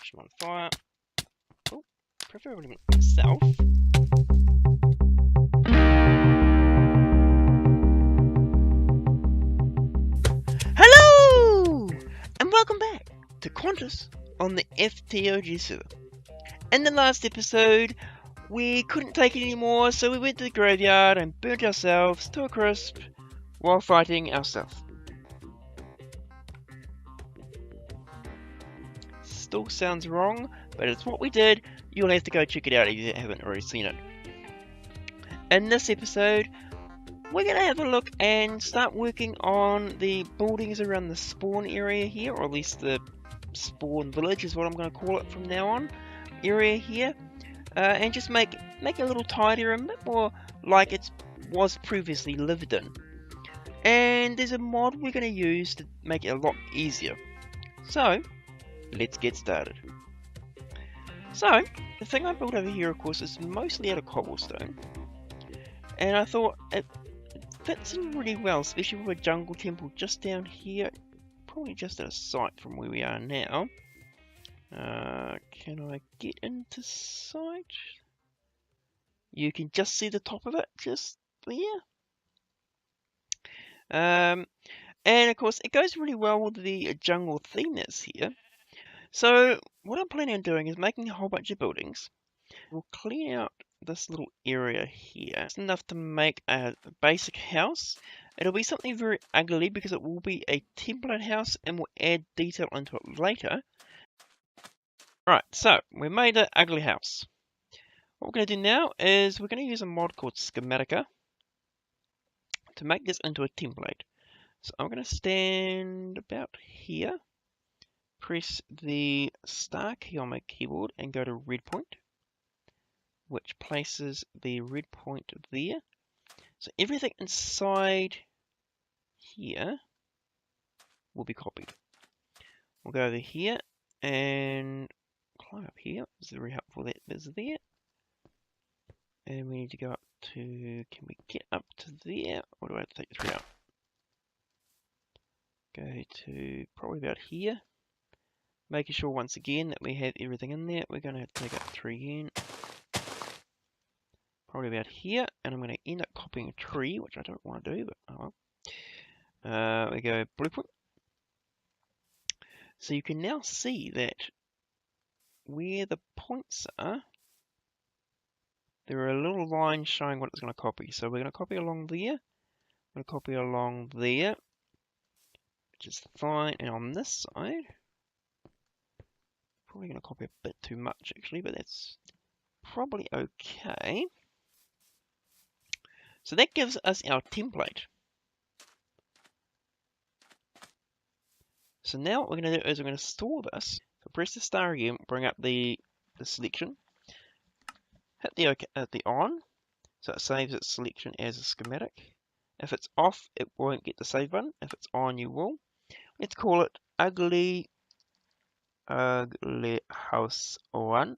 Catch them on fire. Oh, preferably myself. Hello! And welcome back to Quantus on the FTOG server. In the last episode, we couldn't take it anymore, so we went to the graveyard and burnt ourselves to a crisp while fighting ourselves. Still sounds wrong, but it's what we did. You'll have to go check it out if you haven't already seen it. In this episode, we're going to have a look and start working on the buildings around the spawn area here, or at least the spawn village is what I'm going to call it from now on, area here, and just make it a little tidier, a bit more like it was previously lived in. And there's a mod we're going to use to make it a lot easier. So, let's get started. So, the thing I built over here, of course, is mostly out of cobblestone. And I thought it fits in really well, especially with a jungle temple just down here. Probably just out of sight from where we are now. Can I get into sight? You can just see the top of it, just there. And of course, it goes really well with the jungle theme that's here. So, what I'm planning on doing is making a whole bunch of buildings. We'll clean out this little area here. It's enough to make a basic house. It'll be something very ugly because it will be a template house and we'll add detail into it later. Right, so we made an ugly house. What we're going to do now is we're going to use a mod called Scematica to make this into a template. So I'm going to stand about here, press the star key on my keyboard and go to red point, which places the red point there. So everything inside here will be copied. We'll go over here and climb up here. This is very helpful that is there. And we need to go up to, can we get up to there? Or do I have to take the 3 out? Go to probably about here. Making sure once again that we have everything in there. We're going to have to take out 3 again. Probably about here. And I'm going to end up copying a tree, which I don't want to do, but oh well. We go blueprint. So you can now see that where the points are, there are a little line showing what it's going to copy. So we're going to copy along there. I'm going to copy along there, which is fine. And on this side, probably going to copy a bit too much actually, but that's probably okay. So that gives us our template. So now what we're going to do is we're going to store this. So press the star again, bring up the selection, hit the on, so it saves its selection as a schematic. If it's off, it won't get the save button. If it's on, you will. Let's call it Ugly House 1.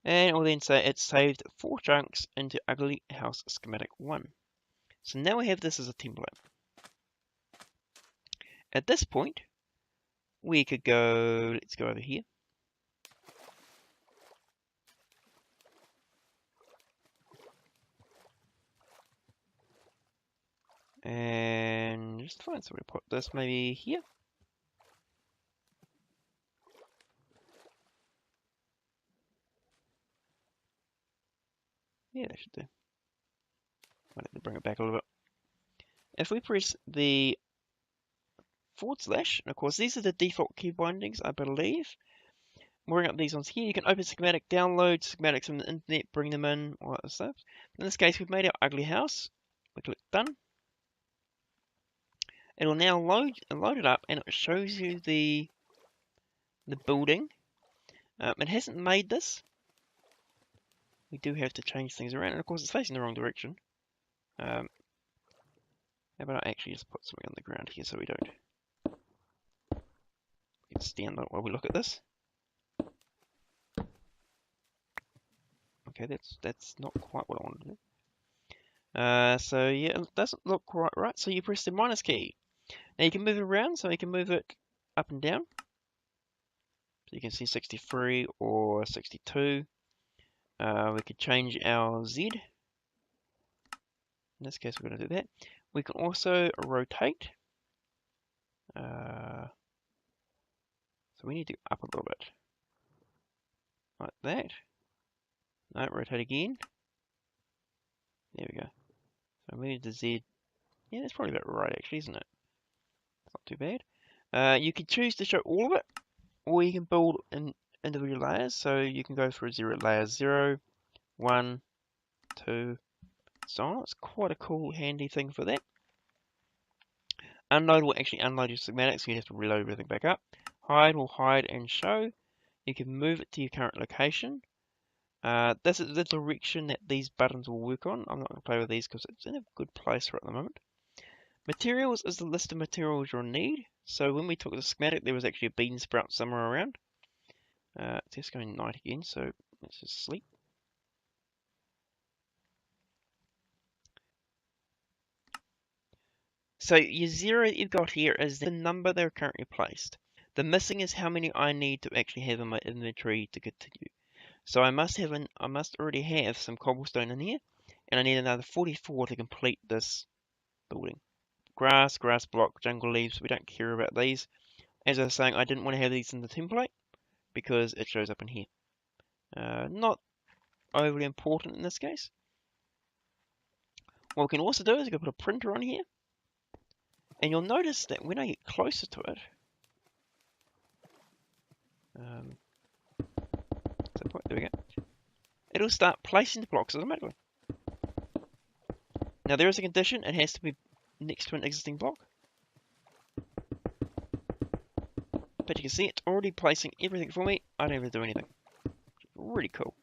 And it will then say it's saved 4 chunks into Ugly House Schematic 1. So now we have this as a template. At this point, we could go, let's go over here. And just find somewhere to put this, maybe here. Yeah, that should do. Might have to bring it back a little bit. If we press the /, and of course these are the default key bindings, I believe. Bring up these ones here. You can open schematic, download schematics from the internet, bring them in, all that stuff. In this case, we've made our ugly house. We click done. It will now load it up, and it shows you the building. It hasn't made this. We do have to change things around, and of course it's facing the wrong direction. How about I actually just put something on the ground here so we don't get stand up while we look at this. Okay, that's not quite what I wanted to do. So yeah, it doesn't look quite right. So you press the minus key. Now you can move it around, so you can move it up and down. you can see 63 or 62. We could change our Z. In this case, we're going to do that. We can also rotate. So we need to go up a little bit. Like that. No, rotate again. There we go. So we need the Z. Yeah, that's probably about right, actually, isn't it? It's not too bad. You can choose to show all of it, or you can build in individual layers. So you can go through layers 0, 1, 2, so on. It's quite a cool, handy thing for that. Unload will actually unload your schematic, so you have to reload everything back up. Hide will hide and show. You can move it to your current location. This is the direction that these buttons will work on. I'm not going to play with these because it's in a good place right at the moment. Materials is the list of materials you'll need. So when we took the schematic, there was actually a bean sprout somewhere around. It's just going night again, so let's just sleep. So your 0 that you've got here is the number they're currently placed. The missing is how many I need to actually have in my inventory to continue. So I must already have some cobblestone in here, and I need another 44 to complete this building. Grass block, jungle leaves, we don't care about these. As I was saying, I didn't want to have these in the template because it shows up in here. Not overly important in this case. What we can also do is we can put a printer on here, and you'll notice that when I get closer to it, there we go. It'll start placing the blocks automatically. Now there is a condition, it has to be next to an existing block. But you can see it's already placing everything for me. I don't even do anything. Really cool.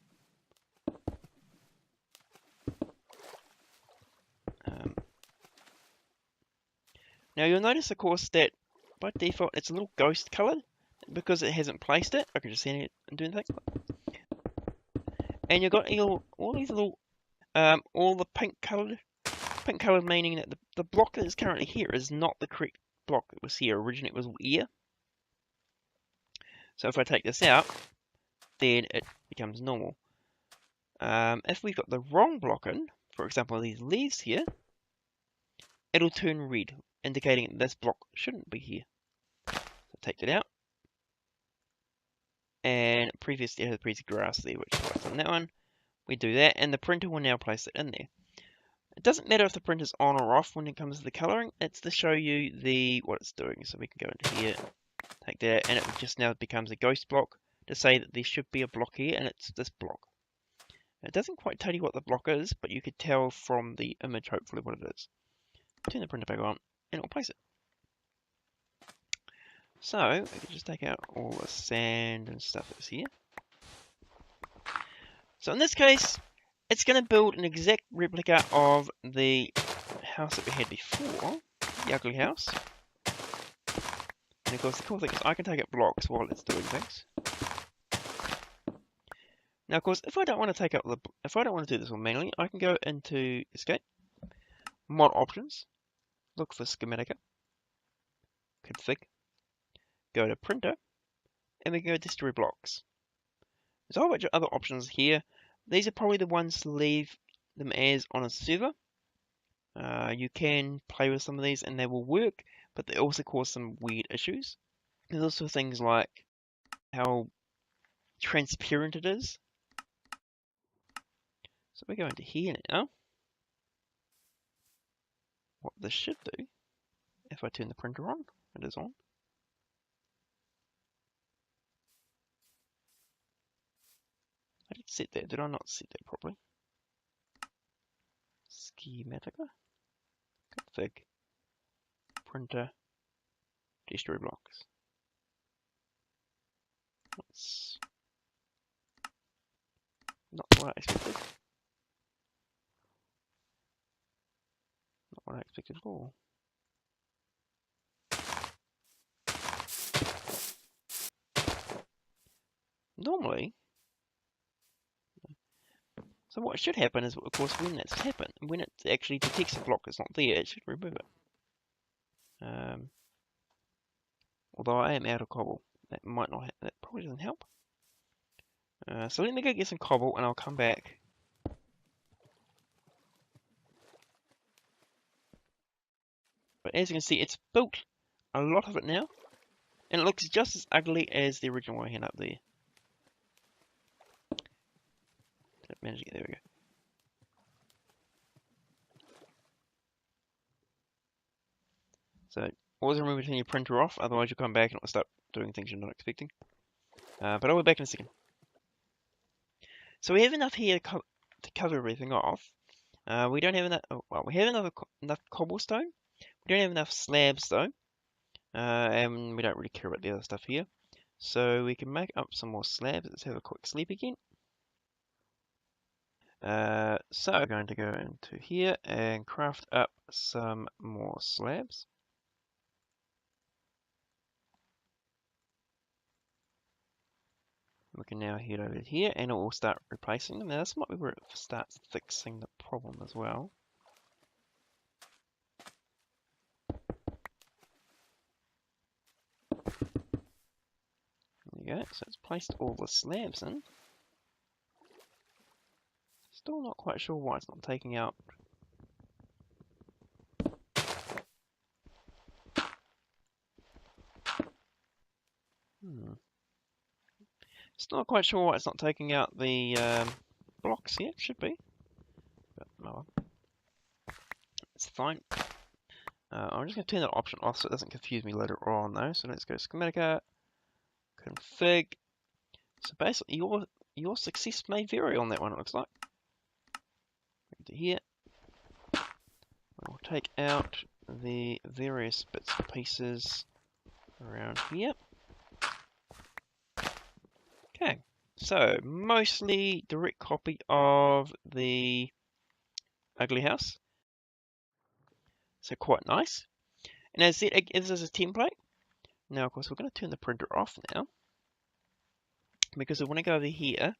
Now you'll notice, of course, that by default it's a little ghost coloured because it hasn't placed it. I can just send it and do anything. And you've got all these little, all the pink coloured meaning that the block that is currently here is not the correct block that was here. Originally it was air. So if I take this out, then it becomes normal. If we've got the wrong block in, for example these leaves here, it'll turn red, indicating that this block shouldn't be here. So take that out. And previously it had a piece of grass there, which was on that one. We do that, and the printer will now place it in there. It doesn't matter if the printer's on or off when it comes to the colouring, it's to show you what it's doing. So we can go into here, take that, and it just now becomes a ghost block to say that there should be a block here, and it's this block. It doesn't quite tell you what the block is, but you could tell from the image hopefully what it is. Turn the printer back on, and it will place it. So, we can just take out all the sand and stuff that's here. So in this case, it's going to build an exact replica of the house that we had before, the ugly house. And of course the cool thing is I can take out blocks while it's doing things. Now of course, if I don't want to do this one manually, I can go into Escape, Mod Options, look for Scematica, Config, go to Printer, and we can go Destroy Blocks. There's a whole bunch of other options here. These are probably the ones to leave them as on a server. You can play with some of these and they will work, but they also cause some weird issues. There's also things like how transparent it is. So we go into here now. What this should do, if I turn the printer on, it is on. I did set that, did I not set that properly? Schematica, config, printer, destroy blocks. That's not what I expected. Not what I expected at all. Normally, so what should happen is, of course, when that's happened, when it actually detects a block that's not there, it should remove it. Although I am out of cobble. that might not. That probably doesn't help. So let me go get some cobble, and I'll come back. But as you can see, it's built a lot of it now, and it looks just as ugly as the original one I had up there. Manage to get, there we go. So always remember to turn your printer off, otherwise you'll come back and it'll start doing things you're not expecting. But I'll be back in a second. So we have enough here to cover everything off. We don't have enough. Oh, well, we have enough cobblestone. We don't have enough slabs though, and we don't really care about the other stuff here. So we can make up some more slabs. Let's have a quick sleep again. So we're going to go into here and craft up some more slabs. We can now head over here and it will start replacing them. Now this might be where it starts fixing the problem as well. There you go, so it's placed all the slabs in. Still not quite sure why it's not taking out. Still not quite sure why it's not taking out the blocks here. It should be. But no, it's fine. I'm just going to turn that option off so it doesn't confuse me later on though. So let's go Scematica, config. So basically your success may vary on that one, it looks like. Into here. We'll take out the various bits and pieces around here. Okay, so mostly direct copy of the ugly house. So quite nice. And as I said, this is a template. Now, of course, we're going to turn the printer off now, because we want to go over here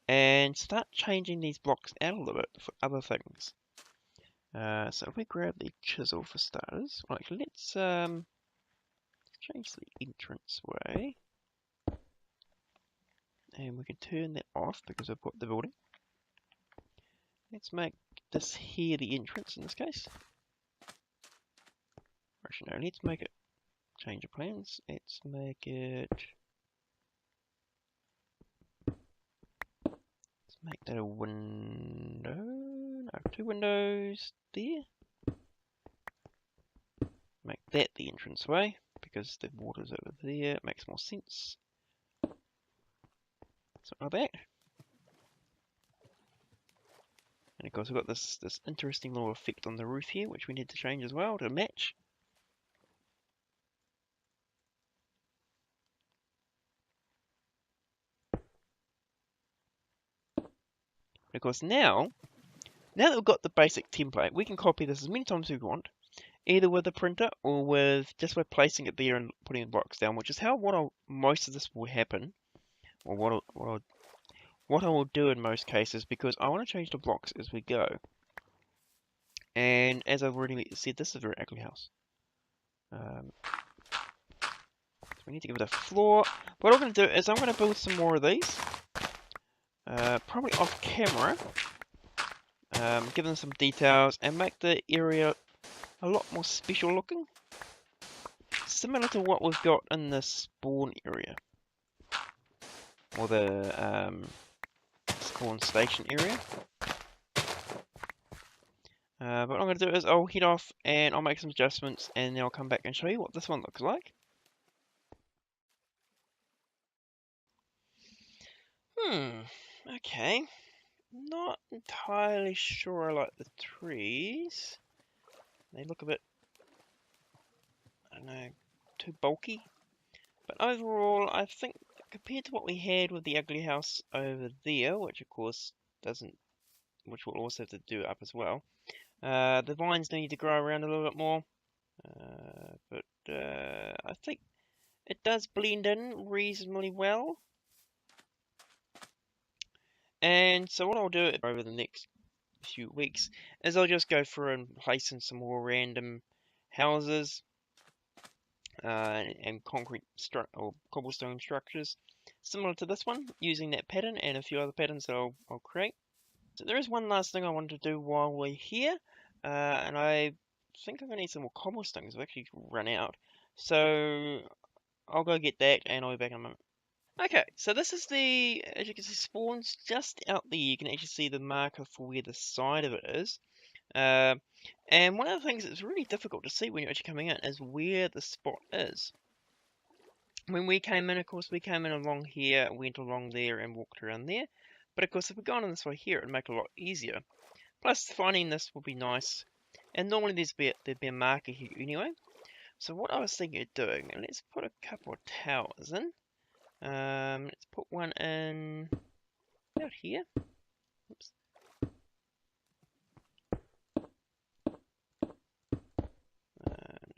and start changing these blocks out a little bit for other things. So if we grab the chisel for starters, well, actually, let's change the entrance way. And we can turn that off because I've got the building. Let's make this here the entrance in this case. Actually, no, let's make it change of plans. Let's make it. Let's make that a window. No, 2 windows there. Make that the entranceway because the water's over there. It makes more sense. Something like that. And of course we've got this interesting little effect on the roof here, which we need to change as well to match. Of course now that we've got the basic template, we can copy this as many times as we want, either with the printer or with just by placing it there and putting the blocks down, which is how most of this will happen, or what I will do in most cases, because I want to change the blocks as we go. And as I've already said, this is a very ugly house. So we need to give it a floor. What I'm going to do is I'm going to build some more of these, probably off camera. Give them some details and make the area a lot more special looking, similar to what we've got in the spawn area, or the spawn station area. But what I'm going to do is I'll head off and I'll make some adjustments and then I'll come back and show you what this one looks like. Okay. Not entirely sure I like the trees. They look a bit, I don't know, too bulky. But overall, I think compared to what we had with the ugly house over there, which of course which we'll also have to do up as well, the vines need to grow around a little bit more. But I think it does blend in reasonably well. And so what I'll do over the next few weeks is I'll just go through and place in some more random houses and concrete or cobblestone structures similar to this one, using that pattern and a few other patterns that I'll create. So there is one last thing I wanted to do while we're here, and I think I'm going to need some more cobblestone because I've actually run out. So I'll go get that and I'll be back in a moment. Okay, so this is the, as you can see, spawns just out there. You can actually see the marker for where the side of it is. And one of the things that's really difficult to see when you're actually coming in is where the spot is. When we came in, of course, we came in along here, went along there and walked around there. But of course, if we'd gone in this way here, it'd make it a lot easier. Plus, finding this would be nice. And normally there'd be a marker here anyway. So what I was thinking of doing, and let's put a couple of towers in. Let's put one in out here. Oops.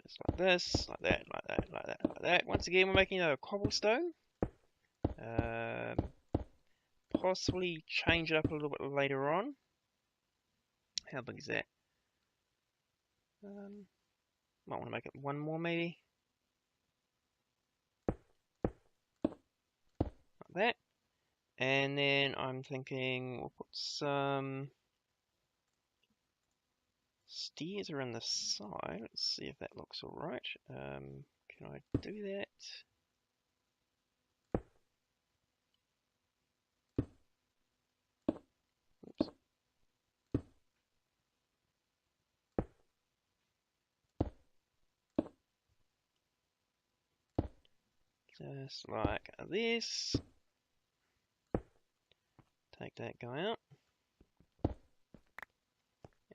Just like this, like that, like that, like that, like that. Once again, we're making a cobblestone. Possibly change it up a little bit later on. How big is that? Might want to make it one more maybe. Like that. And then I'm thinking we'll put some stairs around the side. Let's see if that looks alright. Can I do that? Oops. Just like this. Take that guy out.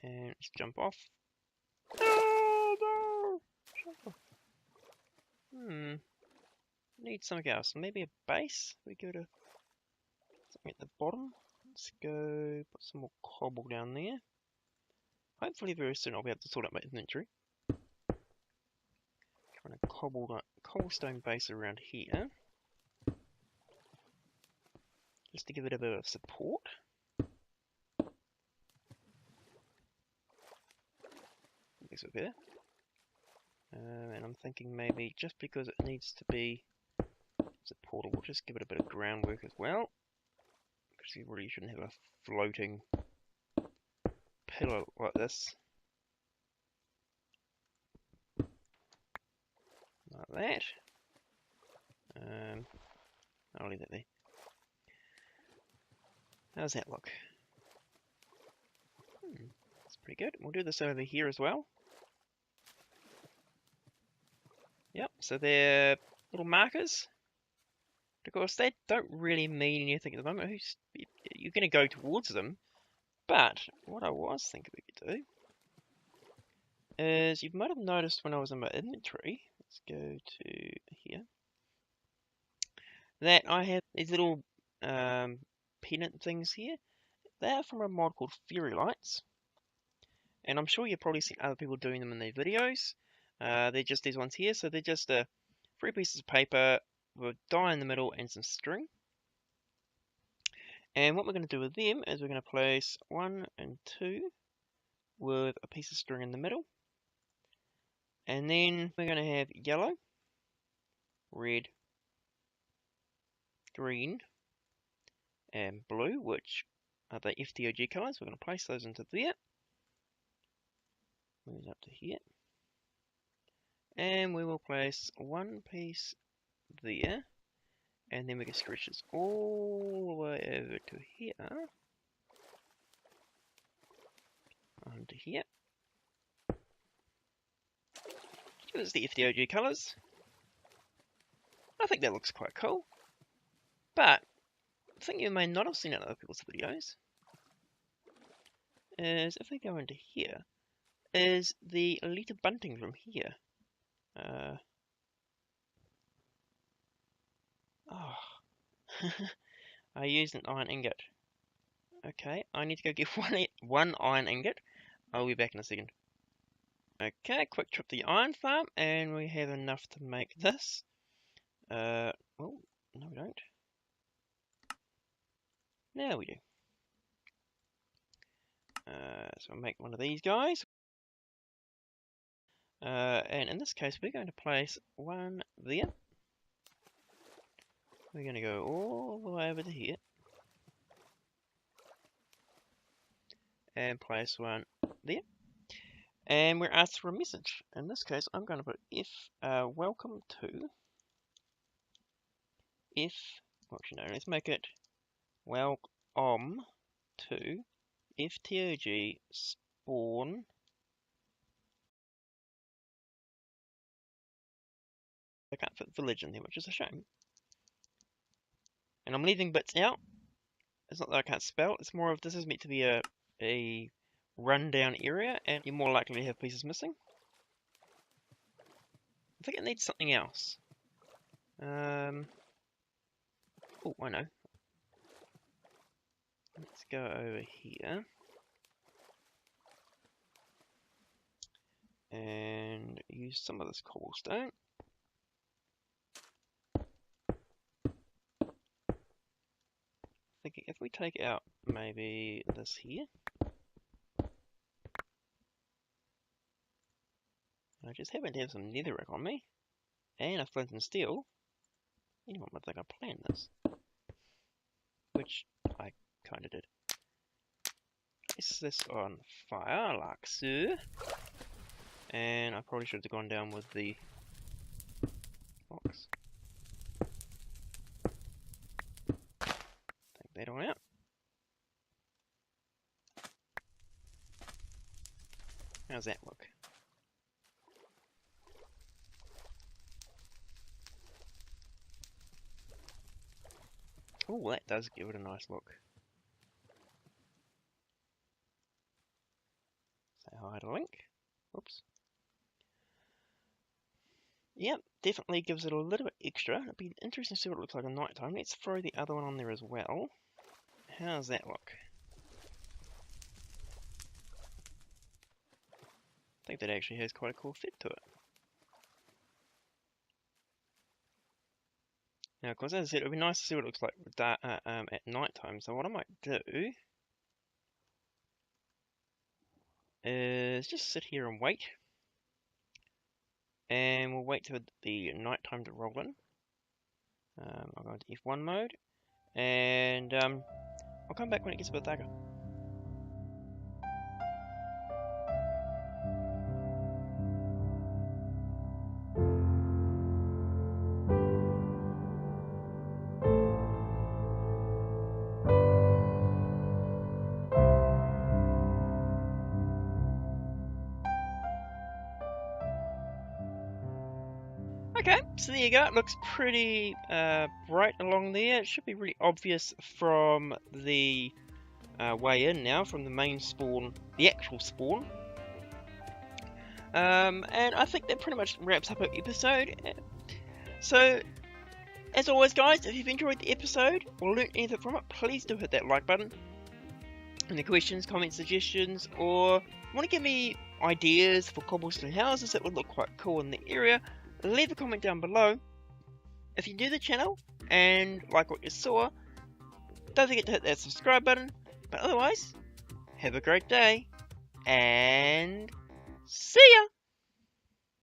And just jump off. Oh, no! Need something else. Maybe a base? We go to something at the bottom. Let's go put some more cobble down there. Hopefully very soon I'll be able to sort out my inventory. Trying to cobblestone base around here. Just to give it a bit of support. Makes it better. And I'm thinking maybe just because it needs to be supported, we'll just give it a bit of groundwork as well. Because you really shouldn't have a floating pillar like this. Like that. I'll leave that there. How's that look? That's pretty good. We'll do this over here as well. Yep, so they're little markers. Of course, they don't really mean anything at the moment. You're going to go towards them. But what I was thinking we could do is, you might have noticed when I was in my inventory, let's go to here, that I have these little pennant things here. They're from a mod called Fairy Lights. And I'm sure you've probably seen other people doing them in their videos. They're just these ones here. So they're just 3 pieces of paper with dye in the middle and some string. And what we're going to do with them is we're going to place 1 and 2 with a piece of string in the middle. And then we're going to have yellow, red, green, and blue, which are the FTOG colours. We're going to place those into there. Move up to here. And we will place 1 piece there. And then we can stretch this all the way over to here. Onto here. This is the FTOG colours. I think that looks quite cool. But the thing you may not have seen in other people's videos is, if we go into here, is the little bunting from here. I used an iron ingot. Okay, I need to go get one iron ingot. I'll be back in a second. Okay, quick trip to the iron farm, and we have enough to make this. Oh, no we don't. Now we do. So I'll make one of these guys. And in this case, we're going to place one there. We're going to go all the way over to here. And place one there. And we're asked for a message. In this case, I'm going to put welcome to let's make it welcome to FTOG spawn. I can't fit village in there, which is a shame. And I'm leaving bits out. It's not that I can't spell, it's more of this is meant to be a rundown area, and you're more likely to have pieces missing. I think it needs something else. Oh, I know. Let's go over here. And use some of this cobblestone. Thinking if we take out maybe this here. I just happen to have some netherrack on me. And a flint and steel. Anyone would think I planned this. Which I kinda did. Place this on fire like so. And I probably should have gone down with the box. Take that on out. How's that look? Oh, that does give it a nice look. Say hi to Link. Oops. Yep, definitely gives it a little bit extra. It'd be interesting to see what it looks like at night time. Let's throw the other one on there as well. How's that look? I think that actually has quite a cool fit to it. Now, of course, as I said, it would be nice to see what it looks like at night time. So what I might do is just sit here and wait. And we'll wait till the night time to roll in. I'll go into F1 mode. And I'll come back when it gets a bit darker. Okay, so there you go. It looks pretty bright along there. It should be really obvious from the way in now, from the main spawn, the actual spawn. And I think that pretty much wraps up our episode. So, as always guys, if you've enjoyed the episode or learnt anything from it, please do hit that like button. Any questions, comments, suggestions, or want to give me ideas for cobblestone houses that would look quite cool in the area, leave a comment down below. If you're new to the channel and like what you saw, don't forget to hit that subscribe button. But otherwise, have a great day and see ya!